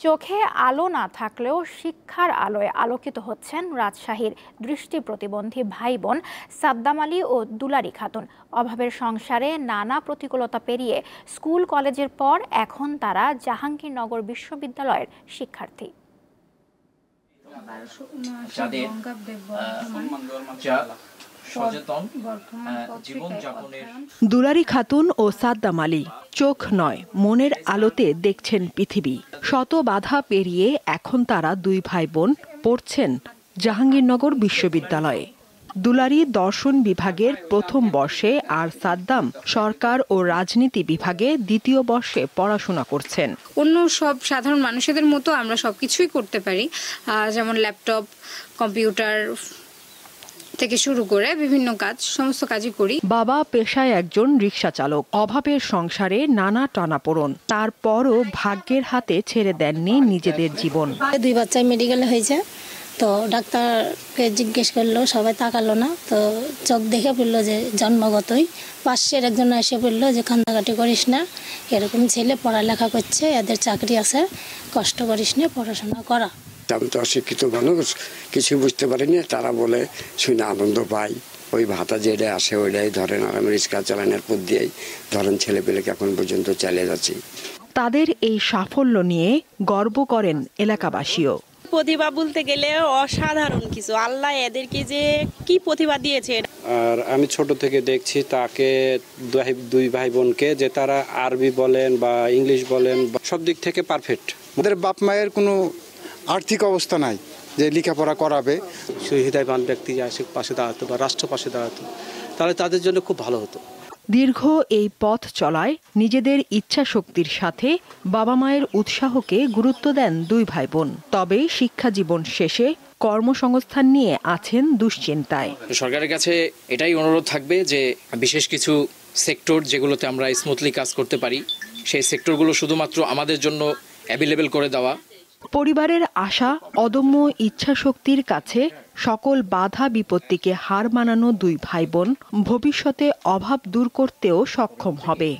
চোখে আলো না থাকলেও শিক্ষার আলোয় আলোকিত হচ্ছেন রাজশাহীর দৃষ্টি প্রতিবন্ধী ভাই বোন সাদ্দাম আলী ও দুলারি খাতুন। অভাবের সংসারে নানা প্রতিকূলতা পেরিয়ে স্কুল কলেজের পর এখন তারা জাহাঙ্গীরনগর বিশ্ববিদ্যালয়ের শিক্ষার্থী। দুলারি খাতুন ও সাদ্দাম আলী চোখ নয় মনের আলোতে দেখছেন পৃথিবী। শত বাধা পেরিয়ে এখন তারা দুই ভাই বোন পড়ছেন জাহাঙ্গীরনগর বিশ্ববিদ্যালয়ে। দুলারি দর্শন বিভাগের প্রথম বর্ষে আর সাদ্দাম সরকার ও রাজনীতি বিভাগে দ্বিতীয় বর্ষে পড়াশোনা করছেন। অন্য সব সাধারণ মানুষদের মতো আমরা সবকিছুই করতে পারি, যেমন ল্যাপটপ, কম্পিউটার থেকে শুরু করে বিভিন্ন কাজ, সমস্ত কাজই করি। বাবা পেশায় একজন রিকশা চালক। অভাবের সংসারে নানা টানাপোড়েন, তারপরও ভাগ্যের হাতে ছেড়ে দেননি নিজেদের জীবন। দুই বাচ্চাই মেডিকেলে হয়েছে, তো ডাক্তারকে জিজ্ঞেস করলো, সবাই তাকালো না, তো চোখ দেখে পড়লো যে জন্মগতই। পাশের একজন এসে বললো যে কান্দাকাটি করিস না, এরকম ছেলে পড়ালেখা করছে, এদের চাকরি আছে, কষ্ট করিস না, পড়াশোনা করা। আমি তো অশিক্ষিত মানুষ, কিছু বুঝতে পারিনি। তারা বলে শুনে আনন্দ পাই। ওই ভাতা যেটা আসে ওইটাই ধরেন, আর আমি রিক্সা চালানোর পর দিয়েই ধরেন ছেলেপেলেকে এখন পর্যন্ত চালিয়ে যাচ্ছি। তাদের এই সাফল্য নিয়ে গর্ব করেন এলাকাবাসীও। প্রতিভা বলতে গেলে অসাধারণ কিছু, আল্লাহ এদেরকে যে কি প্রতিভা দিয়েছে। আর আমি ছোট থেকে দেখছি তাকে দুই ভাই বোনকে, যে তারা আরবি বলেন বা ইংলিশ বলেন সব দিক থেকে পারফেক্ট। ওদের বাপ মায়ের কোনো আর্থিক অবস্থা নাই যে লেখাপড়া করাবে। হৃদয়বান ব্যক্তি আসে পাশে দাঁড়াতো বা রাষ্ট্র পাশে দাঁড়াতো, তাহলে তাদের জন্য খুব ভালো হতো। দীর্ঘ এই পথ চলায় নিজেদের ইচ্ছা শক্তির সাথে বাবা মায়ের উৎসাহকে গুরুত্ব দেন দুই ভাই বোন। তবে শিক্ষা জীবন শেষে কর্মসংস্থান নিয়ে আছেন দুশ্চিন্তায়। সরকারের কাছে এটাই অনুরোধ থাকবে যে বিশেষ কিছু সেক্টর যেগুলোতে আমরা স্মুথলি কাজ করতে পারি, সেই সেক্টরগুলো শুধুমাত্র আমাদের জন্য অ্যাভেলেবেল করে দেওয়া। পরিবারের আশা, অদম্য ইচ্ছা শক্তির কাছে সকল বাধা বিপত্তিকে হার মানানো দুই ভাই বোন ভবিষ্যতে অভাব দূর করতেও সক্ষম হবে।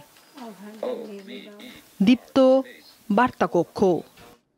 দীপ্ত, বার্তা কক্ষ।